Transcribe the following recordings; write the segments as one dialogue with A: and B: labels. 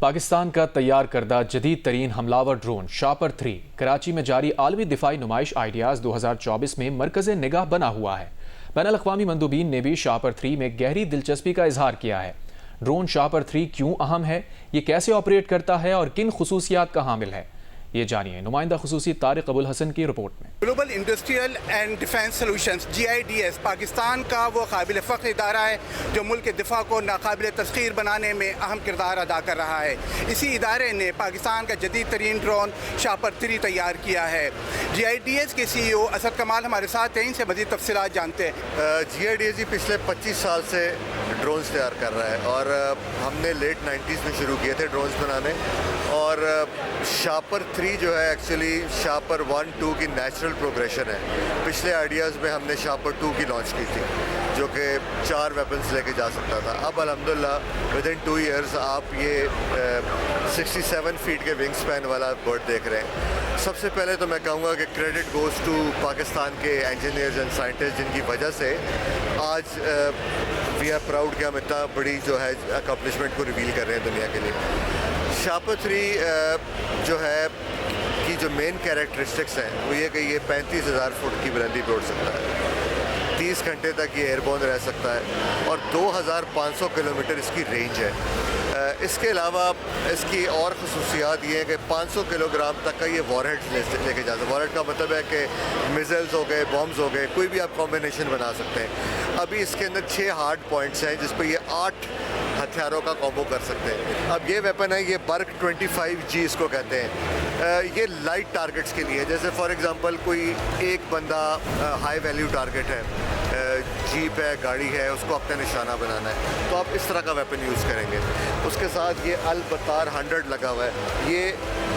A: पाकिस्तान का तैयार करदा जदीद तरीन हमलावर ड्रोन शापर 3 कराची में जारी आलमी दिफाई नुमाइश आइडियाज़ 2024 में मरकज़ निगाह बना हुआ है। बैनुल-अक़वामी मंदूबीन ने भी शापर 3 में गहरी दिलचस्पी का इजहार किया है। ड्रोन शापर 3 क्यों अहम है, ये कैसे ऑपरेट करता है और किन खसूसियात का हामिल है, ये जानिए नुमाइंदा खुसूसी तारिक अबुल हसन की रिपोर्ट में।
B: Global industrial and defence solutions GIDS Pakistan का वो काबिल फ़ख्र इदारा है जो मुल्क के दिफा को नाकाबिल तस्खीर बनाने में अहम किरदार अदा कर रहा है। इसी इदारे ने पाकिस्तान का जदीद तरीन ड्रोन शापर 3 तैयार किया है। GIDS के CEO असद कमाल हमारे साथ हैं, इनसे मज़ीद तफसीलात जानते हैं।
C: GIDS पिछले 25 साल से ड्रोन्स तैयार कर रहा है और हमने लेट 90s में शुरू किए थे ड्रोन्स बनाने। और शापर 3 जो है एक्चुअली शापर 1, 2 की नेचुरल प्रोग्रेशन है। पिछले आइडियाज़ में हमने शापर 2 की लॉन्च की थी जो कि 4 वेपन्स लेके जा सकता था। अब अल्हम्दुलिल्लाह विदिन 2 ईयर्स आप ये 67 फीट के विंग स्पैन वाला बर्ड देख रहे हैं। सबसे पहले तो मैं कहूँगा कि क्रेडिट गोज़ टू पाकिस्तान के इंजीनियर्स एंड साइंटिस्ट जिनकी वजह से आज वी आर प्राउड कि हम इतना बड़ी जो है अकम्पलिशमेंट को रिवील कर रहे हैं दुनिया के लिए। शापर 3 जो है की जो मेन कैरेक्टरिस्टिक्स हैं वो ये कि ये 35,000 फुट की बुलंदी पे उड़ सकता है, 30 घंटे तक ये एयरबोर्न रह सकता है और 2,500 किलोमीटर इसकी रेंज है। इसके अलावा इसकी और खसूसियात ये है कि 500 किलोग्राम तक का ये वॉरहेड लेके जाता है। वॉरहेड का मतलब है कि मिज़ल्स हो गए, बॉम्ब्स हो गए, कोई भी आप कॉम्बिनेशन बना सकते हैं। अभी इसके अंदर 6 हार्ड पॉइंट्स हैं जिस पर ये 8 हथियारों का कॉम्बो कर सकते हैं। अब ये वेपन है, ये बर्क 25G इसको कहते हैं। ये लाइट टारगेट्स के लिए, जैसे फॉर एग्जांपल कोई एक बंदा हाई वैल्यू टारगेट है, जीप है, गाड़ी है, उसको अपना निशाना बनाना है तो आप इस तरह का वेपन यूज़ करेंगे। उसके साथ ये अल-बतार 100 लगा हुआ है, ये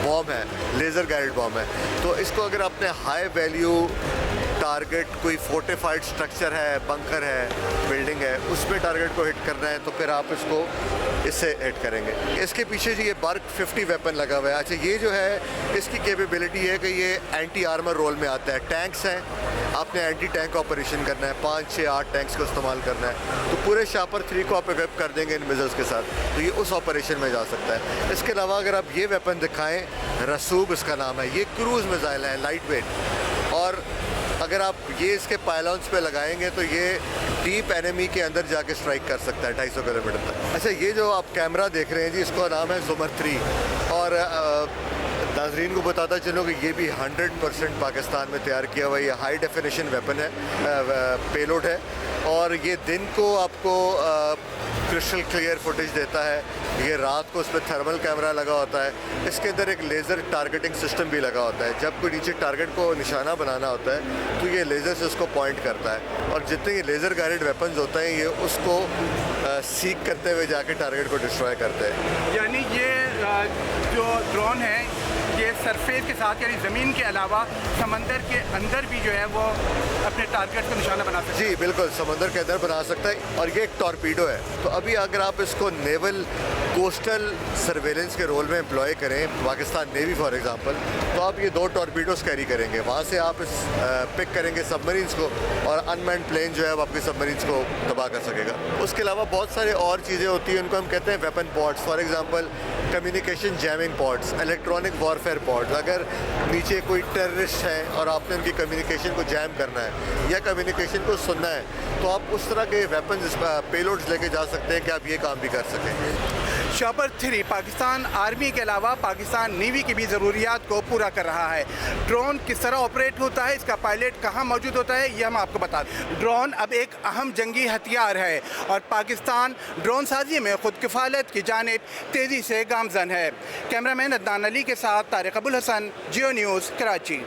C: बॉम्ब है, लेज़र गाइडेड बॉम्ब है। तो इसको अगर आपने हाई वैल्यू टारगेट कोई फोर्टिफाइड स्ट्रक्चर है, बंकर है, बिल्डिंग है, उस पर टारगेट को हिट करना है तो फिर आप इसको इससे हिट करेंगे। इसके पीछे जो ये बर्क 50 वेपन लगा हुआ है। अच्छा, ये जो है इसकी कैपेबिलिटी है कि ये एंटी आर्मर रोल में आता है। टैंक्स हैं, आपने एंटी टैंक ऑपरेशन करना है, 5, 6, 8 टैंक्स को इस्तेमाल करना है तो पूरे शापर 3 को आप इक्विप कर देंगे इन मिज़ल्स के साथ, तो ये उस ऑपरेशन में जा सकता है। इसके अलावा अगर आप ये वेपन दिखाएँ, रसूब इसका नाम है, ये क्रूज़ मिसाइल है, लाइट वेट, और अगर आप ये इसके पायलॉन्स पे लगाएंगे तो ये डीप एनिमी के अंदर जाके स्ट्राइक कर सकता है 250 किलोमीटर तक। अच्छा, ये जो आप कैमरा देख रहे हैं जी, इसका नाम है ज़ुमर 3 और नाज़रीन को बताता चलो कि ये भी 100% पाकिस्तान में तैयार किया हुआ ये हाई डेफिनेशन वेपन है, पेलोड है और ये दिन को आपको क्रिस्टल क्लियर फुटेज देता है। ये रात को उस पर थर्मल कैमरा लगा होता है। इसके अंदर एक लेज़र टारगेटिंग सिस्टम भी लगा होता है। जब कोई नीचे टारगेट को निशाना बनाना होता है तो ये लेज़र से उसको पॉइंट करता है और जितने ये लेज़र गाइडेड वेपन्स होते हैं ये उसको सीक करते हुए जाके टारगेट को डिस्ट्रॉय करते हैं।
B: यानी ये जो ड्रोन है ये सरफेस के साथ यानी ज़मीन के अलावा समंदर के अंदर भी जो है वो अपने टारगेट को निशाना बना सकता है।
C: जी बिल्कुल, समंदर के अंदर बना सकता है और ये एक टॉर्पीडो है। तो अभी अगर आप इसको नेवल कोस्टल सर्वेलेंस के रोल में एम्प्लॉय करें, पाकिस्तान नेवी फॉर एग्जांपल, तो आप ये 2 टॉर्पीडोस कैरी करेंगे, वहाँ से आप इस पिक करेंगे सबमरीन्स को और अनमैन्ड प्लेन जो है वो आपके सबमरीन्स को तबाह कर सकेगा। उसके अलावा बहुत सारे और चीज़ें होती हैं, उनको हम कहते हैं weapon pods. For example communication jamming pods, electronic warfare pods. अगर नीचे कोई टेररिस्ट है और आपने उनकी कम्युनिकेशन को जैम करना है या कम्युनिकेशन को सुनना है तो आप उस तरह के वेपन्स पेलोड्स लेके जा सकते हैं कि आप ये काम भी कर सकें।
B: शापर 3 पाकिस्तान आर्मी के अलावा पाकिस्तान नेवी की भी ज़रूरियात को पूरा कर रहा है। ड्रोन किस तरह ऑपरेट होता है, इसका पायलट कहाँ मौजूद होता है, ये हम आपको बता दें। ड्रोन अब एक अहम जंगी हथियार है और पाकिस्तान ड्रोन साजी में खुद किफ़ालत की जानिब तेज़ी से गामज़न है। कैमरामैन अदनान अली के साथ तारिक अबुल हसन, जियो न्यूज़, कराची।